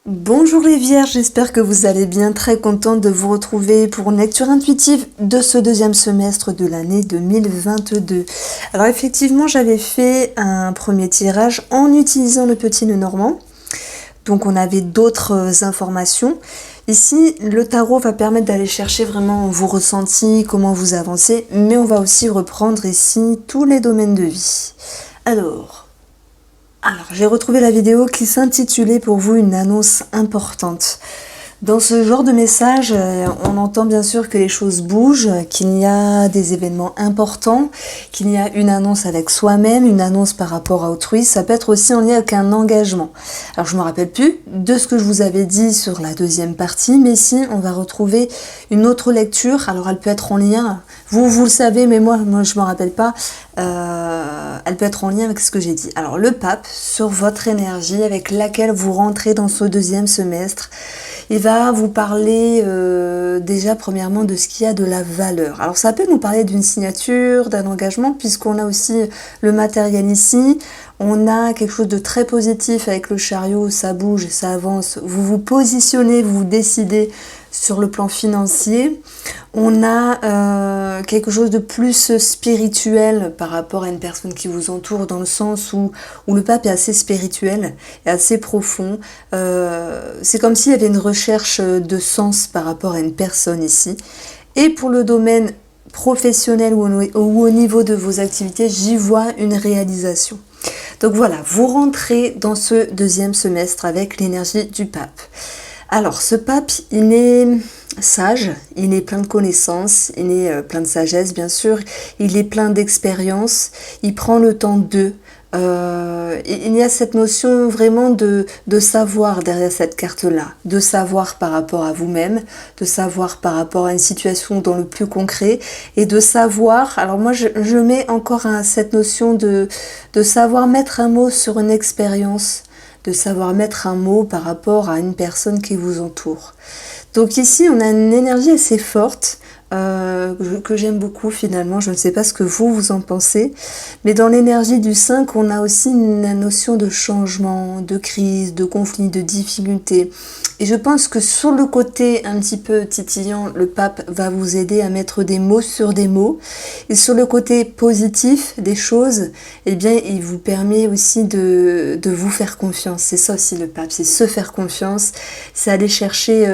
Bonjour les Vierges, j'espère que vous allez bien, très contente de vous retrouver pour une lecture intuitive de ce deuxième semestre de l'année 2022. Alors effectivement, j'avais fait un premier tirage en utilisant le petit nœud normand, donc on avait d'autres informations. Ici, le tarot va permettre d'aller chercher vraiment vos ressentis, comment vous avancez, mais on va aussi reprendre ici tous les domaines de vie. Alors, j'ai retrouvé la vidéo qui s'intitulait pour vous une annonce importante. Dans ce genre de message, on entend bien sûr que les choses bougent, qu'il y a des événements importants, qu'il y a une annonce avec soi-même, une annonce par rapport à autrui. Ça peut être aussi en lien avec un engagement. Alors je me rappelle plus de ce que je vous avais dit sur la deuxième partie, mais ici on va retrouver une autre lecture. Alors elle peut être en lien, vous le savez, mais moi je me rappelle pas. Elle peut être en lien avec ce que j'ai dit. Alors le pape, sur votre énergie avec laquelle vous rentrez dans ce deuxième semestre, il va vous parler déjà premièrement de ce qu'il y a de la valeur. Alors ça peut nous parler d'une signature, d'un engagement, puisqu'on a aussi le matériel ici. On a quelque chose de très positif avec le chariot, ça bouge, ça avance. Vous vous positionnez, vous vous décidez sur le plan financier. On a quelque chose de plus spirituel par rapport à une personne qui vous entoure, dans le sens où le pape est assez spirituel et assez profond. C'est comme s'il y avait une recherche de sens par rapport à une personne ici. Et pour le domaine professionnel ou au niveau de vos activités, j'y vois une réalisation. Donc voilà, vous rentrez dans ce deuxième semestre avec l'énergie du pape. Alors ce pape, il est sage, il est plein de connaissances, il est plein de sagesse bien sûr, il est plein d'expérience, il prend le temps d'eux. Il y a cette notion vraiment de savoir derrière cette carte-là, de savoir par rapport à vous-même, de savoir par rapport à une situation dans le plus concret, et de savoir, alors moi je mets encore cette notion de savoir mettre un mot sur une expérience, de savoir mettre un mot par rapport à une personne qui vous entoure. Donc ici on a une énergie assez forte, que j'aime beaucoup finalement, je ne sais pas ce que vous en pensez, mais dans l'énergie du 5, on a aussi une notion de changement, de crise, de conflit, de difficulté. Et je pense que sur le côté un petit peu titillant, le pape va vous aider à mettre des mots sur des mots. Et sur le côté positif des choses, eh bien, il vous permet aussi de vous faire confiance. C'est ça aussi le pape, c'est se faire confiance, c'est aller chercher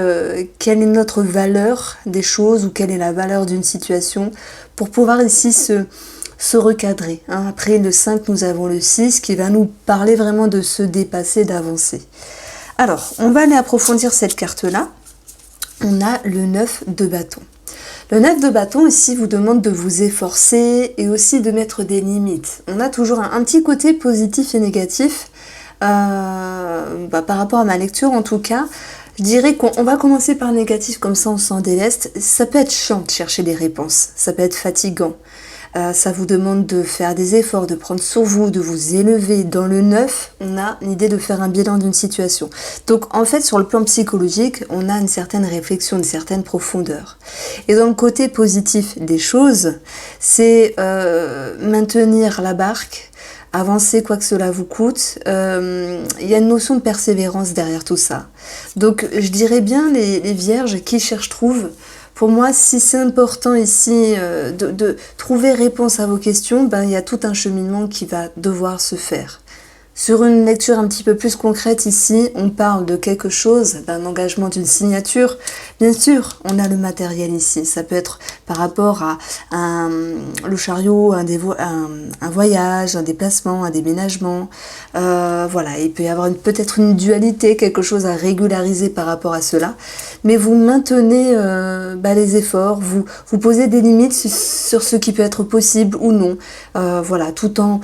quelle est notre valeur des choses ou quelle est la valeur d'une situation pour pouvoir ici se recadrer. Après le 5, nous avons le 6 qui va nous parler vraiment de se dépasser, d'avancer. Alors, on va aller approfondir cette carte-là. On a le 9 de bâton. Le 9 de bâton ici vous demande de vous efforcer et aussi de mettre des limites. On a toujours un petit côté positif et négatif par rapport à ma lecture en tout cas. Je dirais qu'on va commencer par négatif, comme ça on s'en déleste. Ça peut être chiant de chercher des réponses, ça peut être fatigant. Ça vous demande de faire des efforts, de prendre sur vous, de vous élever. Dans le 9, on a l'idée de faire un bilan d'une situation. Donc en fait, sur le plan psychologique, on a une certaine réflexion, une certaine profondeur. Et dans le côté positif des choses, c'est maintenir la barque, avancer quoi que cela vous coûte. Il y a une notion de persévérance derrière tout ça. Donc je dirais bien les vierges qui cherchent trouvent. Pour moi, si c'est important ici de trouver réponse à vos questions, il y a tout un cheminement qui va devoir se faire. Sur une lecture un petit peu plus concrète ici, on parle de quelque chose, d'un engagement, d'une signature. Bien sûr, on a le matériel ici. Ça peut être par rapport à le chariot, un voyage, un déplacement, un déménagement. Voilà, il peut y avoir peut-être une dualité, quelque chose à régulariser par rapport à cela. Mais vous maintenez les efforts, vous posez des limites sur ce qui peut être possible ou non. Voilà, tout en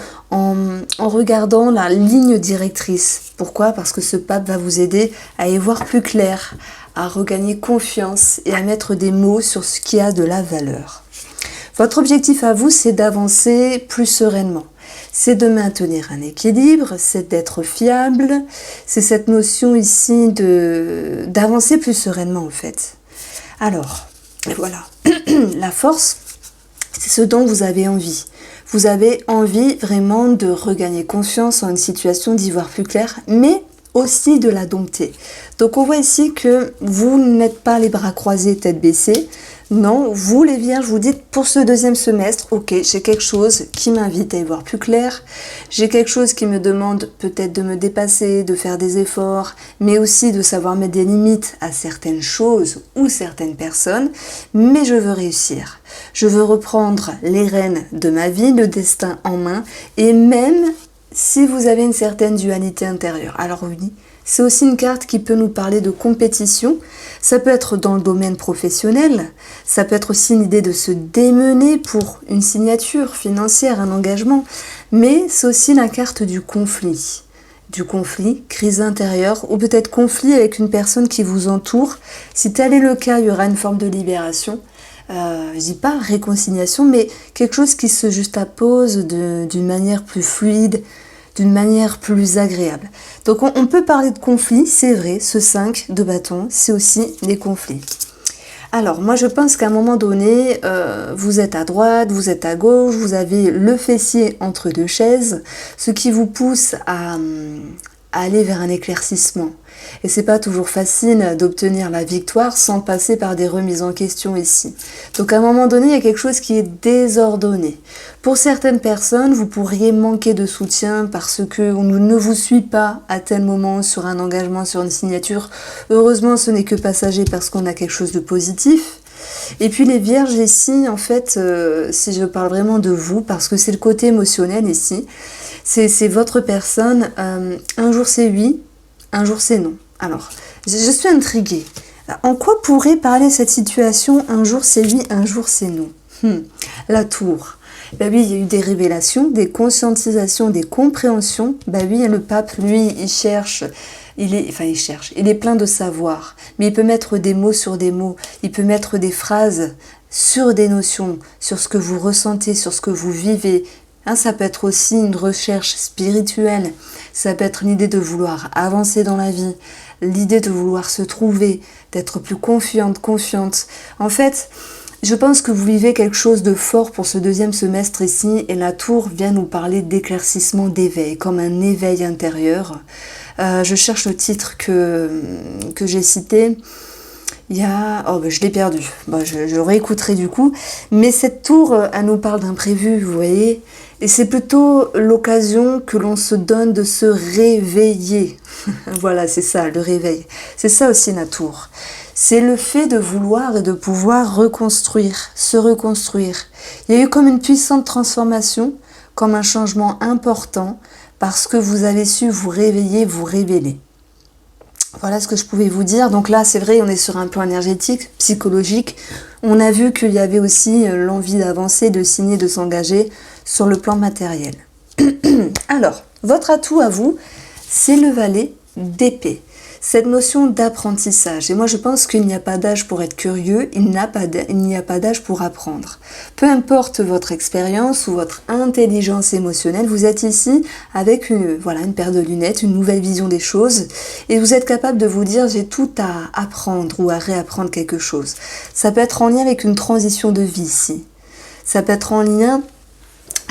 regardant la ligne directrice. Pourquoi? Parce que ce pape va vous aider à y voir plus clair, à regagner confiance et à mettre des mots sur ce qui a de la valeur. Votre objectif à vous, c'est d'avancer plus sereinement. C'est de maintenir un équilibre, c'est d'être fiable, c'est cette notion ici d'avancer plus sereinement en fait. Alors, voilà, la force, C'est ce dont vous avez envie. Vous avez envie vraiment de regagner confiance en une situation, d'y voir plus clair, mais aussi de la dompter. Donc on voit ici que vous n'êtes pas les bras croisés, tête baissée. Non, vous les vierges, vous dites pour ce deuxième semestre, ok, j'ai quelque chose qui m'invite à y voir plus clair, j'ai quelque chose qui me demande peut-être de me dépasser, de faire des efforts, mais aussi de savoir mettre des limites à certaines choses ou certaines personnes, mais je veux réussir. Je veux reprendre les rênes de ma vie, le destin en main, et même si vous avez une certaine dualité intérieure. Alors oui, c'est aussi une carte qui peut nous parler de compétition. Ça peut être dans le domaine professionnel. Ça peut être aussi une idée de se démener pour une signature financière, un engagement. Mais c'est aussi la carte du conflit. Du conflit, crise intérieure, ou peut-être conflit avec une personne qui vous entoure. Si tel est le cas, il y aura une forme de libération. Je dis pas réconciliation, mais quelque chose qui se juxtapose d'une manière plus fluide, d'une manière plus agréable. Donc on peut parler de conflit, c'est vrai, ce 5 de bâton, c'est aussi des conflits. Alors moi je pense qu'à un moment donné, vous êtes à droite, vous êtes à gauche, vous avez le fessier entre deux chaises, ce qui vous pousse à aller vers un éclaircissement. Et c'est pas toujours facile d'obtenir la victoire sans passer par des remises en question ici. Donc à un moment donné, il y a quelque chose qui est désordonné. Pour certaines personnes, vous pourriez manquer de soutien parce que on ne vous suit pas à tel moment sur un engagement, sur une signature. Heureusement, ce n'est que passager parce qu'on a quelque chose de positif. Et puis les vierges ici, en fait, si je parle vraiment de vous, parce que c'est le côté émotionnel ici, c'est votre personne, un jour c'est oui, un jour c'est non. Alors, je suis intriguée. En quoi pourrait parler cette situation, un jour c'est oui, un jour c'est non? La tour. Ben oui, il y a eu des révélations, des conscientisations, des compréhensions. Ben oui, le pape, lui, il cherche, il est plein de savoir. Mais il peut mettre des mots sur des mots, il peut mettre des phrases sur des notions, sur ce que vous ressentez, sur ce que vous vivez. Ça peut être aussi une recherche spirituelle, ça peut être l'idée de vouloir avancer dans la vie, l'idée de vouloir se trouver, d'être plus confiante. En fait, je pense que vous vivez quelque chose de fort pour ce deuxième semestre ici, et la tour vient nous parler d'éclaircissement, d'éveil, comme un éveil intérieur. Je cherche le titre que j'ai cité. Il y a... je l'ai perdu. Je réécouterai du coup. Mais cette tour, elle nous parle d'imprévu, vous voyez. Et c'est plutôt l'occasion que l'on se donne de se réveiller. Voilà, c'est ça, le réveil. C'est ça aussi la tour. C'est le fait de vouloir et de pouvoir reconstruire, se reconstruire. Il y a eu comme une puissante transformation, comme un changement important, parce que vous avez su vous réveiller, vous révéler. Voilà ce que je pouvais vous dire. Donc là, c'est vrai, on est sur un plan énergétique, psychologique. On a vu qu'il y avait aussi l'envie d'avancer, de signer, de s'engager sur le plan matériel. Alors, votre atout à vous, c'est le valet d'épée. Cette notion d'apprentissage. Et moi, je pense qu'il n'y a pas d'âge pour être curieux, il n'y a pas d'âge pour apprendre. Peu importe votre expérience ou votre intelligence émotionnelle, vous êtes ici avec une paire de lunettes, une nouvelle vision des choses, et vous êtes capable de vous dire j'ai tout à apprendre ou à réapprendre quelque chose. Ça peut être en lien avec une transition de vie ici. Ça peut être en lien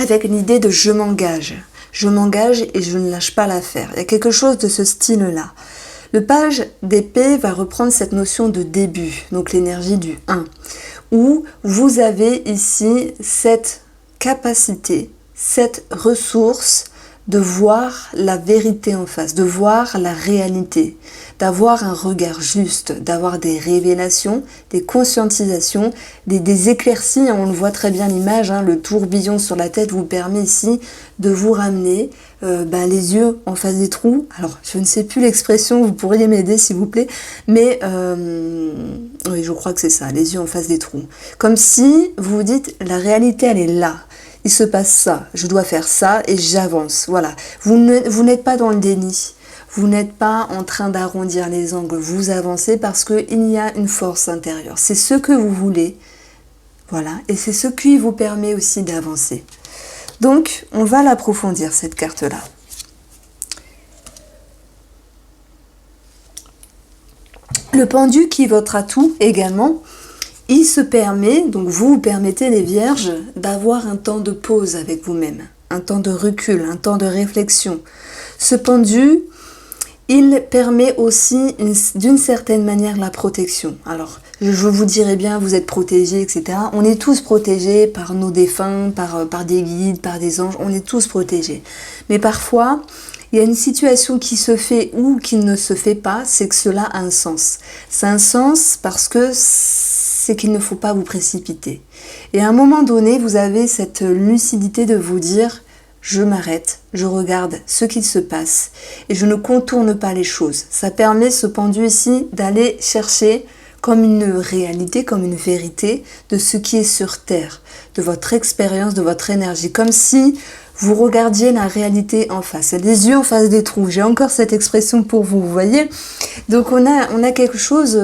avec une idée de je m'engage. Je m'engage et je ne lâche pas l'affaire. Il y a quelque chose de ce style-là. Le page d'épée va reprendre cette notion de début, donc l'énergie du 1, où vous avez ici cette capacité, cette ressource de voir la vérité en face, de voir la réalité, d'avoir un regard juste, d'avoir des révélations, des conscientisations, des éclaircies. On le voit très bien l'image, le tourbillon sur la tête vous permet ici de vous ramener les yeux en face des trous. Alors, je ne sais plus l'expression, vous pourriez m'aider s'il vous plaît, mais oui, je crois que c'est ça, les yeux en face des trous. Comme si vous vous dites, la réalité, elle est là. Il se passe ça, je dois faire ça et j'avance. Voilà, vous n'êtes pas dans le déni. Vous n'êtes pas en train d'arrondir les angles, vous avancez parce qu'il y a une force intérieure. C'est ce que vous voulez, voilà, et c'est ce qui vous permet aussi d'avancer. Donc, on va l'approfondir, cette carte-là. Le pendu qui est votre atout également, il se permet, donc vous permettez les vierges, d'avoir un temps de pause avec vous-même, un temps de recul, un temps de réflexion. Ce pendu, il permet aussi d'une certaine manière la protection. Alors, je vous dirais bien, vous êtes protégés, etc. On est tous protégés par nos défunts, par des guides, par des anges, on est tous protégés. Mais parfois, il y a une situation qui se fait ou qui ne se fait pas, c'est que cela a un sens. Ça a un sens parce que c'est qu'il ne faut pas vous précipiter. Et à un moment donné, vous avez cette lucidité de vous dire: je m'arrête, je regarde ce qu'il se passe et je ne contourne pas les choses. Ça permet, ce pendu ici, d'aller chercher comme une réalité, comme une vérité de ce qui est sur Terre, de votre expérience, de votre énergie, comme si vous regardiez la réalité en face, les yeux en face des trous. J'ai encore cette expression pour vous, vous voyez. Donc on a quelque chose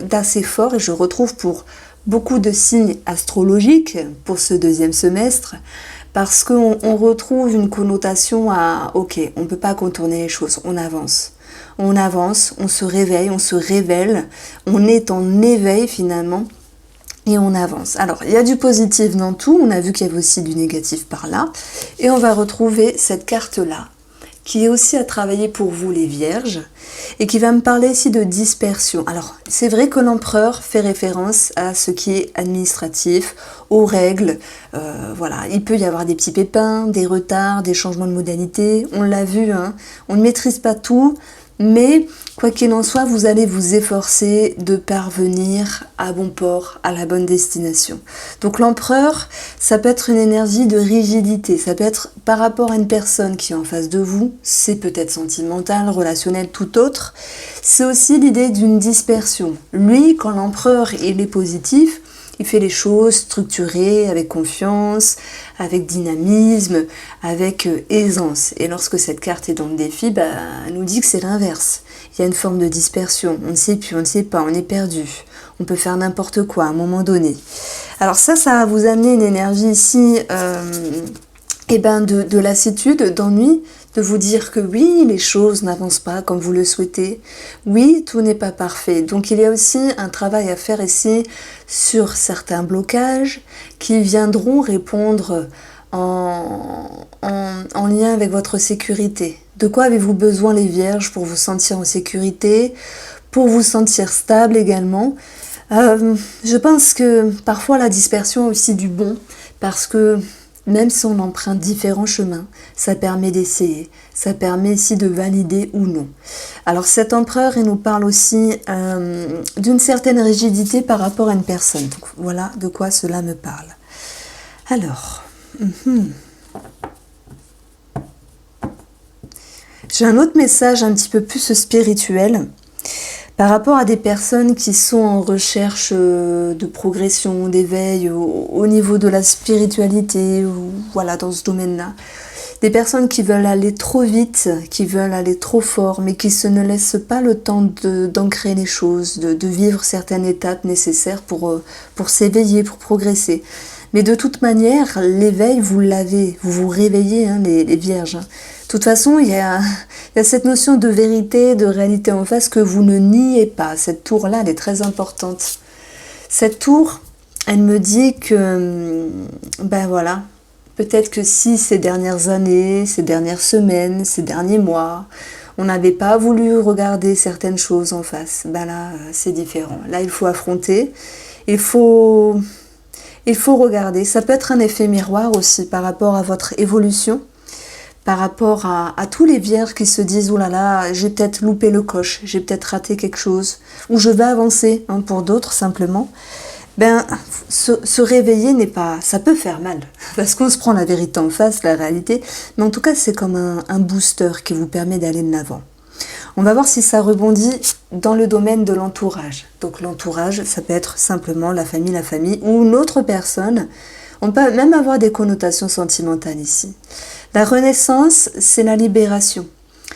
d'assez fort, et je retrouve pour beaucoup de signes astrologiques pour ce deuxième semestre, parce qu'on retrouve une connotation à « ok, on ne peut pas contourner les choses, on avance ». On avance, on se réveille, on se révèle, on est en éveil finalement, et on avance. Alors, il y a du positif dans tout, on a vu qu'il y avait aussi du négatif par là, et on va retrouver cette carte-là, qui est aussi à travailler pour vous les vierges, et qui va me parler ici de dispersion. Alors, c'est vrai que l'empereur fait référence à ce qui est administratif, aux règles, voilà, il peut y avoir des petits pépins, des retards, des changements de modalité, on l'a vu, hein, on ne maîtrise pas tout, mais quoi qu'il en soit, vous allez vous efforcer de parvenir à bon port, à la bonne destination. Donc l'empereur, ça peut être une énergie de rigidité, ça peut être par rapport à une personne qui est en face de vous, c'est peut-être sentimental, relationnel, tout autre. C'est aussi l'idée d'une dispersion. Lui, quand l'empereur il est positif, il fait les choses structurées, avec confiance, avec dynamisme, avec aisance. Et lorsque cette carte est dans le défi, elle nous dit que c'est l'inverse. Il y a une forme de dispersion, on ne sait plus, on ne sait pas, on est perdu. On peut faire n'importe quoi à un moment donné. Alors ça va vous amener une énergie ici de lassitude, d'ennui, de vous dire que oui, les choses n'avancent pas comme vous le souhaitez. Oui, tout n'est pas parfait. Donc il y a aussi un travail à faire ici sur certains blocages qui viendront répondre en lien avec votre sécurité. De quoi avez-vous besoin les vierges pour vous sentir en sécurité, pour vous sentir stable également? Je pense que parfois la dispersion a aussi du bon, parce que même si on emprunte différents chemins, ça permet d'essayer, ça permet ici de valider ou non. Alors cet empereur, il nous parle aussi d'une certaine rigidité par rapport à une personne. Donc, voilà de quoi cela me parle. Alors, j'ai un autre message un petit peu plus spirituel par rapport à des personnes qui sont en recherche de progression, d'éveil au niveau de la spiritualité, ou voilà, dans ce domaine-là. Des personnes qui veulent aller trop vite, qui veulent aller trop fort, mais qui ne laissent pas le temps d'ancrer les choses, de vivre certaines étapes nécessaires pour s'éveiller, pour progresser. Mais de toute manière, l'éveil, vous l'avez, vous vous réveillez, hein, les vierges. De toute façon, il y a cette notion de vérité, de réalité en face que vous ne niez pas. Cette tour-là, elle est très importante. Cette tour, elle me dit que, voilà, peut-être que si ces dernières années, ces dernières semaines, ces derniers mois, on n'avait pas voulu regarder certaines choses en face, là, c'est différent. Là, il faut affronter, il faut regarder. Ça peut être un effet miroir aussi par rapport à votre évolution, par rapport à tous les vierges qui se disent « Oh là là, j'ai peut-être loupé le coche, j'ai peut-être raté quelque chose, ou je vais avancer, hein, pour d'autres simplement ». Se réveiller n'est pas... Ça peut faire mal, parce qu'on se prend la vérité en face, la réalité, mais en tout cas, c'est comme un booster qui vous permet d'aller de l'avant. On va voir si ça rebondit dans le domaine de l'entourage. Donc l'entourage, ça peut être simplement la famille, ou une autre personne. On peut même avoir des connotations sentimentales ici. La renaissance, c'est la libération.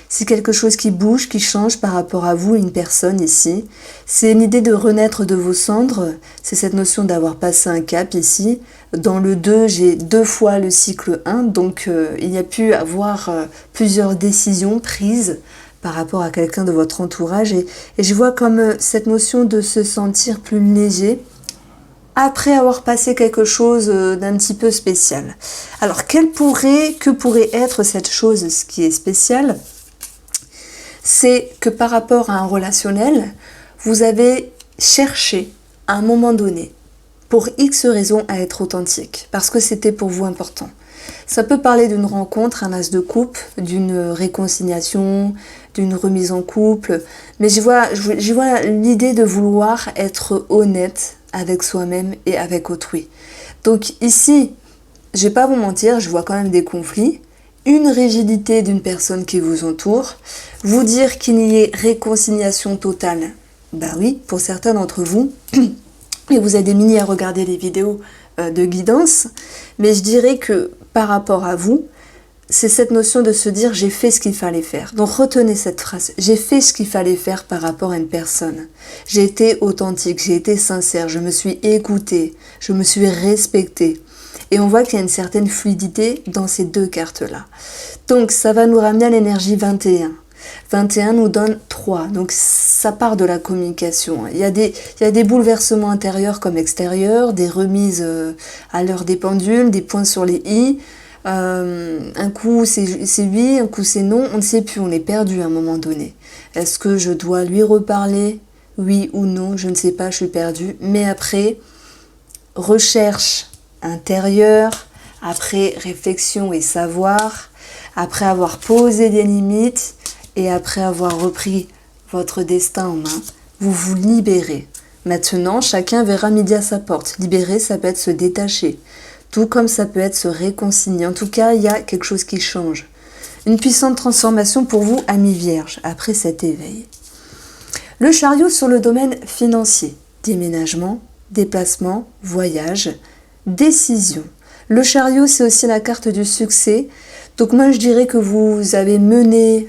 C'est quelque chose qui bouge, qui change par rapport à vous, une personne ici. C'est une idée de renaître de vos cendres. C'est cette notion d'avoir passé un cap ici. Dans le 2, j'ai 2 fois le cycle 1. Donc il y a pu avoir plusieurs décisions prises par rapport à quelqu'un de votre entourage. Et je vois comme cette notion de se sentir plus léger, après avoir passé quelque chose d'un petit peu spécial. Alors, que pourrait être cette chose, ce qui est spécial? C'est que par rapport à un relationnel, vous avez cherché à un moment donné, pour X raisons, à être authentique, parce que c'était pour vous important. Ça peut parler d'une rencontre, un as de coupe, d'une réconciliation, d'une remise en couple, mais j'y vois l'idée de vouloir être honnête avec soi-même et avec autrui. Donc ici, je vais pas vous mentir, je vois quand même des conflits, une rigidité d'une personne qui vous entoure, vous dire qu'il y ait réconciliation totale. Bah oui, pour certains d'entre vous, et vous aidez Mini à regarder les vidéos de guidance, mais je dirais que par rapport à vous, c'est cette notion de se dire j'ai fait ce qu'il fallait faire. Donc retenez cette phrase, j'ai fait ce qu'il fallait faire par rapport à une personne. J'ai été authentique, j'ai été sincère, je me suis écoutée, je me suis respectée. Et on voit qu'il y a une certaine fluidité dans ces deux cartes-là. Donc ça va nous ramener à l'énergie 21. 21 nous donne 3, donc ça part de la communication. Il y a des bouleversements intérieurs comme extérieurs, des remises à l'heure des pendules, des points sur les i. Un coup c'est oui, un coup c'est non, on ne sait plus, on est perdu à un moment donné. Est-ce que je dois lui reparler, oui ou non, je ne sais pas, je suis perdue. Mais après, recherche intérieure, après réflexion et savoir, après avoir posé des limites et après avoir repris votre destin en main, vous vous libérez. Maintenant, chacun verra midi à sa porte. Libérer, ça peut être se détacher. Tout comme ça peut être se réconcilier. En tout cas, il y a quelque chose qui change. Une puissante transformation pour vous, amis vierges, après cet éveil. Le chariot sur le domaine financier. Déménagement, déplacement, voyage, décision. Le chariot, c'est aussi la carte du succès. Donc moi, je dirais que vous allez mener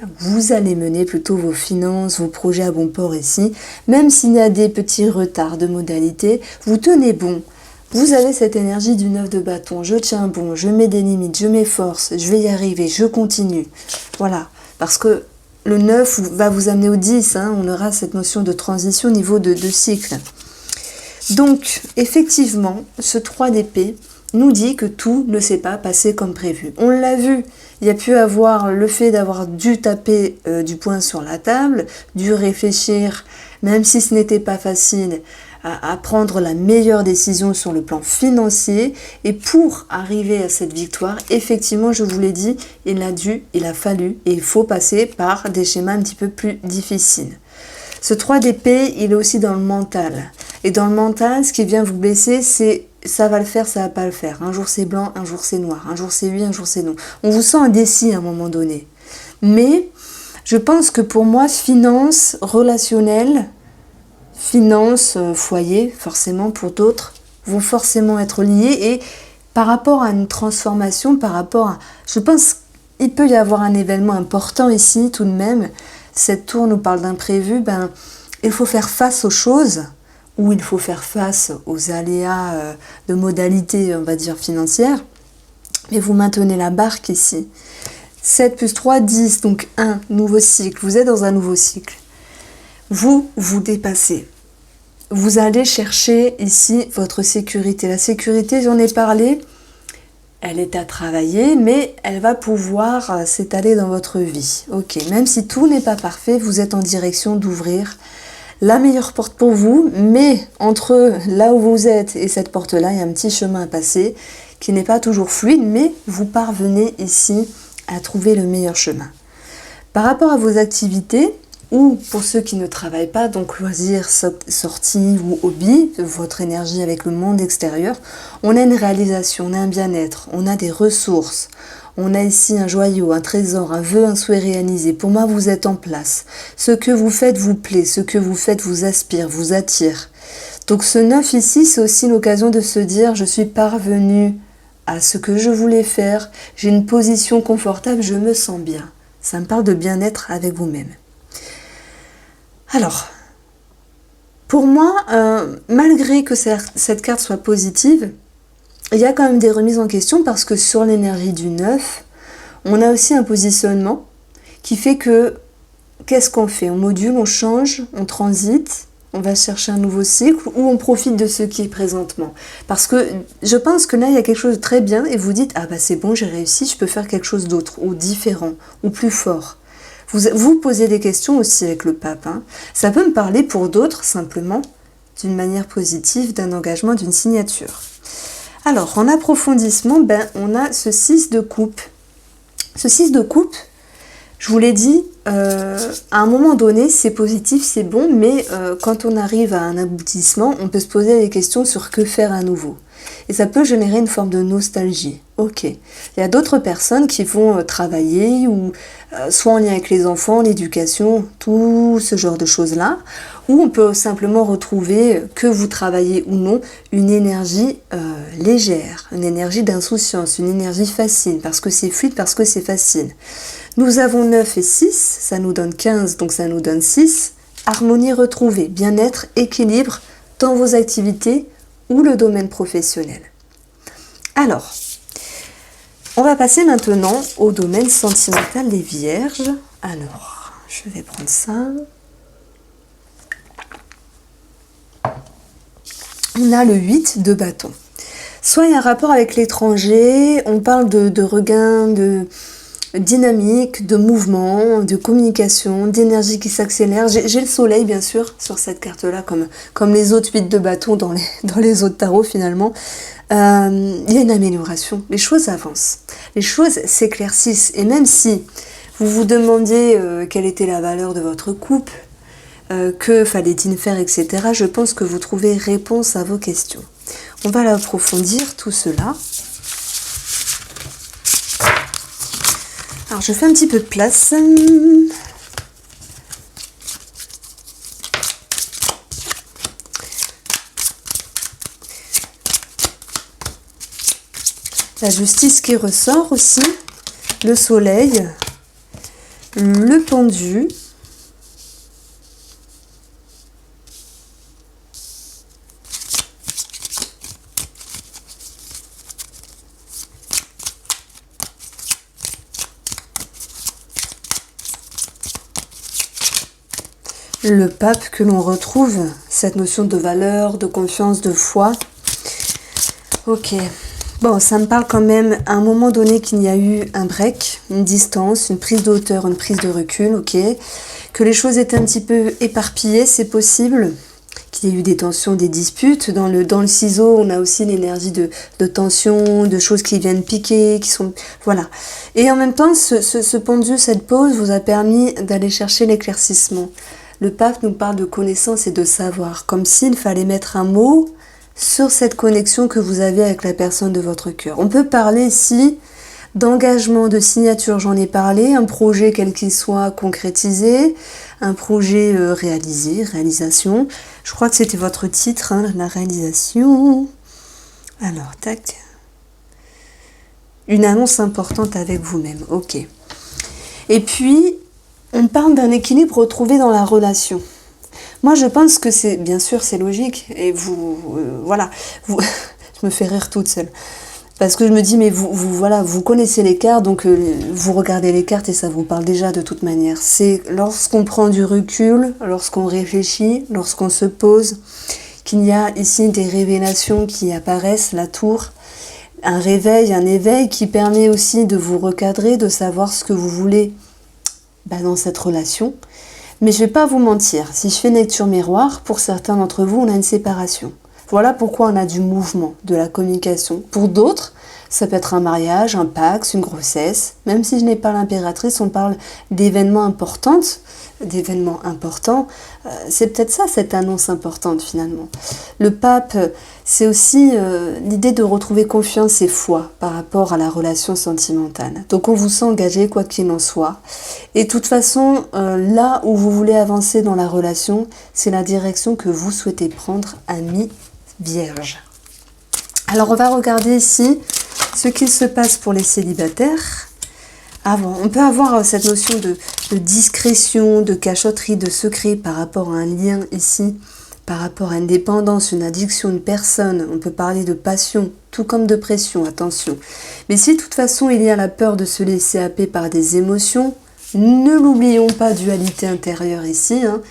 plutôt vos finances, vos projets à bon port ici. Même s'il y a des petits retards de modalité, vous tenez bon. Vous avez cette énergie du 9 de bâton. Je tiens bon, je mets des limites, je m'efforce, je vais y arriver, je continue. Voilà, parce que le 9 va vous amener au 10. On aura cette notion de transition au niveau de cycle. Donc, effectivement, ce 3 d'épée nous dit que tout ne s'est pas passé comme prévu. On l'a vu, il y a pu avoir le fait d'avoir dû taper du poing sur la table, dû réfléchir, même si ce n'était pas facile, à prendre la meilleure décision sur le plan financier. Et pour arriver à cette victoire, effectivement, je vous l'ai dit, il a fallu et il faut passer par des schémas un petit peu plus difficiles. Ce 3 d'épée, il est aussi dans le mental. Et dans le mental, ce qui vient vous blesser, c'est ça va le faire, ça va pas le faire. Un jour c'est blanc, un jour c'est noir. Un jour c'est oui, un jour c'est non. On vous sent indécis à un moment donné. Mais je pense que pour moi, finance relationnelle, finance foyer, forcément pour d'autres, vont forcément être liées. Et par rapport à une transformation, je pense qu'il peut y avoir un événement important ici tout de même. Cette tour nous parle d'imprévu, il faut faire face aux choses, ou il faut faire face aux aléas de modalités, on va dire, financières. Mais vous maintenez la barque ici. 7 plus 3, 10, donc 1, nouveau cycle. Vous êtes dans un nouveau cycle. Vous dépassez. Vous allez chercher ici votre sécurité. La sécurité, j'en ai parlé, elle est à travailler, mais elle va pouvoir s'étaler dans votre vie. Ok, même si tout n'est pas parfait, vous êtes en direction d'ouvrir la meilleure porte pour vous, mais entre là où vous êtes et cette porte-là, il y a un petit chemin à passer qui n'est pas toujours fluide, mais vous parvenez ici à trouver le meilleur chemin. Par rapport à vos activités, ou pour ceux qui ne travaillent pas, donc loisirs, sorties ou hobbies, votre énergie avec le monde extérieur, on a une réalisation, on a un bien-être, on a des ressources, on a ici un joyau, un trésor, un vœu, un souhait réalisé. Pour moi, vous êtes en place. Ce que vous faites vous plaît, ce que vous faites vous aspire, vous attire. Donc ce 9 ici, c'est aussi l'occasion de se dire, je suis parvenue à ce que je voulais faire, j'ai une position confortable, je me sens bien. Ça me parle de bien-être avec vous-même. Alors, pour moi, malgré que cette carte soit positive, il y a quand même des remises en question parce que sur l'énergie du 9, on a aussi un positionnement qui fait que, qu'est-ce qu'on fait? On module, on change, on transite, on va chercher un nouveau cycle ou on profite de ce qui est présentement. Parce que je pense que là, il y a quelque chose de très bien et vous dites, ah bah c'est bon, j'ai réussi, je peux faire quelque chose d'autre ou différent ou plus fort. Vous posez des questions aussi avec le pape. Hein. Ça peut me parler pour d'autres simplement d'une manière positive, d'un engagement, d'une signature. Alors, en approfondissement, on a ce 6 de coupe. Ce 6 de coupe, je vous l'ai dit, à un moment donné, c'est positif, c'est bon, mais quand on arrive à un aboutissement, on peut se poser des questions sur que faire à nouveau. Et ça peut générer une forme de nostalgie. Ok. Il y a d'autres personnes qui vont travailler, ou soit en lien avec les enfants, l'éducation, tout ce genre de choses-là, ou on peut simplement retrouver, que vous travaillez ou non, une énergie légère, une énergie d'insouciance, une énergie facile, parce que c'est fluide, parce que c'est facile. Nous avons 9 et 6, ça nous donne 15, donc ça nous donne 6. Harmonie retrouvée, bien-être, équilibre dans vos activités ou le domaine professionnel. Alors, on va passer maintenant au domaine sentimental des Vierges. Alors, je vais prendre ça. On a le 8 de bâton. Soit il y a un rapport avec l'étranger, on parle de regain, de dynamique, de mouvement, de communication, d'énergie qui s'accélère. J'ai le soleil bien sûr sur cette carte-là, comme les autres 8 de bâton dans les autres tarots finalement. Il y a une amélioration, les choses avancent, les choses s'éclaircissent. Et même si vous vous demandiez quelle était la valeur de votre couple, que fallait-il faire, etc., je pense que vous trouvez réponse à vos questions. On va l'approfondir tout cela. Alors je fais un petit peu de place. La justice qui ressort aussi, le soleil, le pendu, le pape que l'on retrouve, cette notion de valeur, de confiance, de foi. Ok, bon, ça me parle quand même à un moment donné qu'il y a eu un break, une distance, une prise de hauteur, une prise de recul, ok. Que les choses étaient un petit peu éparpillées, c'est possible. Qu'il y ait eu des tensions, des disputes. Dans le ciseau, on a aussi l'énergie de tension, de choses qui viennent piquer, qui sont... Voilà. Et en même temps, ce pendu, cette pause vous a permis d'aller chercher l'éclaircissement. Le pape nous parle de connaissance et de savoir, comme s'il fallait mettre un mot sur cette connexion que vous avez avec la personne de votre cœur. On peut parler ici d'engagement, de signature, j'en ai parlé, un projet quel qu'il soit concrétisé, un projet réalisation. Je crois que c'était votre titre, hein, la réalisation. Alors, tac. Une annonce importante avec vous-même, ok. Et puis, on parle d'un équilibre retrouvé dans la relation. Moi, je pense que c'est, bien sûr, c'est logique. Et voilà, je me fais rire toute seule. Parce que je me dis, mais vous connaissez les cartes, donc vous regardez les cartes et ça vous parle déjà de toute manière. C'est lorsqu'on prend du recul, lorsqu'on réfléchit, lorsqu'on se pose, qu'il y a ici des révélations qui apparaissent, la tour, un réveil, un éveil qui permet aussi de vous recadrer, de savoir ce que vous voulez dans cette relation. Mais je ne vais pas vous mentir, si je fais une lecture miroir, pour certains d'entre vous, on a une séparation. Voilà pourquoi on a du mouvement, de la communication. Pour d'autres, ça peut être un mariage, un pax, une grossesse. Même si je n'ai pas l'impératrice, on parle d'événements importants. C'est peut-être ça, cette annonce importante finalement. Le pape, c'est aussi l'idée de retrouver confiance et foi par rapport à la relation sentimentale. Donc on vous sent engagé quoi qu'il en soit. Et de toute façon, là où vous voulez avancer dans la relation, c'est la direction que vous souhaitez prendre, ami Vierge. Alors on va regarder ici ce qu'il se passe pour les célibataires. Avant, on peut avoir cette notion de discrétion, de cachotterie, de secret par rapport à un lien ici, par rapport à une dépendance, une addiction, une personne. On peut parler de passion, tout comme de pression, attention. Mais si de toute façon il y a la peur de se laisser happer par des émotions, ne l'oublions pas, dualité intérieure ici, hein.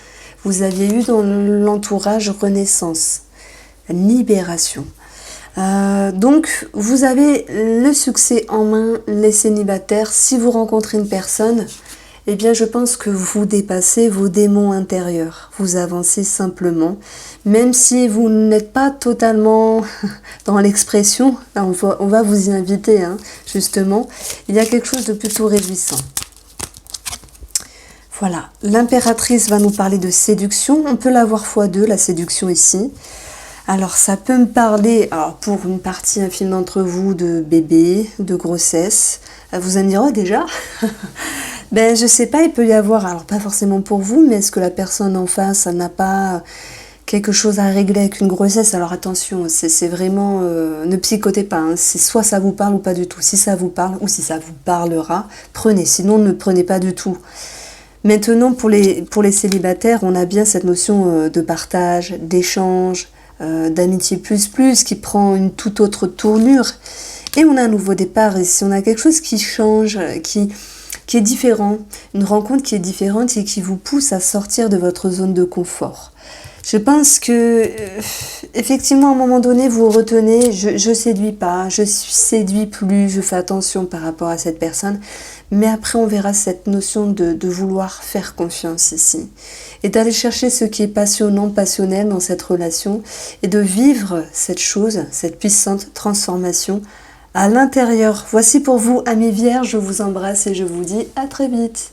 Vous aviez eu dans l'entourage renaissance, libération. Donc, vous avez le succès en main, les célibataires. Si vous rencontrez une personne, eh bien, je pense que vous dépassez vos démons intérieurs. Vous avancez simplement, même si vous n'êtes pas totalement dans l'expression. On va vous y inviter, hein, justement. Il y a quelque chose de plutôt réjouissant. Voilà, l'impératrice va nous parler de séduction. On peut l'avoir x2, la séduction ici. Alors, ça peut me parler, alors pour une partie infime d'entre vous, de bébé, de grossesse. Vous allez me dire, oh déjà ben, je sais pas, il peut y avoir, alors pas forcément pour vous, mais est-ce que la personne en face n'a pas quelque chose à régler avec une grossesse? Alors attention, c'est vraiment, ne psychotez pas, hein. C'est soit ça vous parle ou pas du tout. Si ça vous parle ou si ça vous parlera, prenez, sinon ne prenez pas du tout. Maintenant, pour les célibataires, on a bien cette notion de partage, d'échange, d'amitié plus, qui prend une toute autre tournure. Et on a un nouveau départ, et si on a quelque chose qui change, qui est différent, une rencontre qui est différente et qui vous pousse à sortir de votre zone de confort. Je pense que, effectivement, à un moment donné, vous retenez, je séduis pas, je séduis plus, je fais attention par rapport à cette personne, mais après on verra cette notion de vouloir faire confiance ici, et d'aller chercher ce qui est passionnant, passionnel dans cette relation, et de vivre cette chose, cette puissante transformation à l'intérieur. Voici pour vous, amis vierges, je vous embrasse et je vous dis à très vite.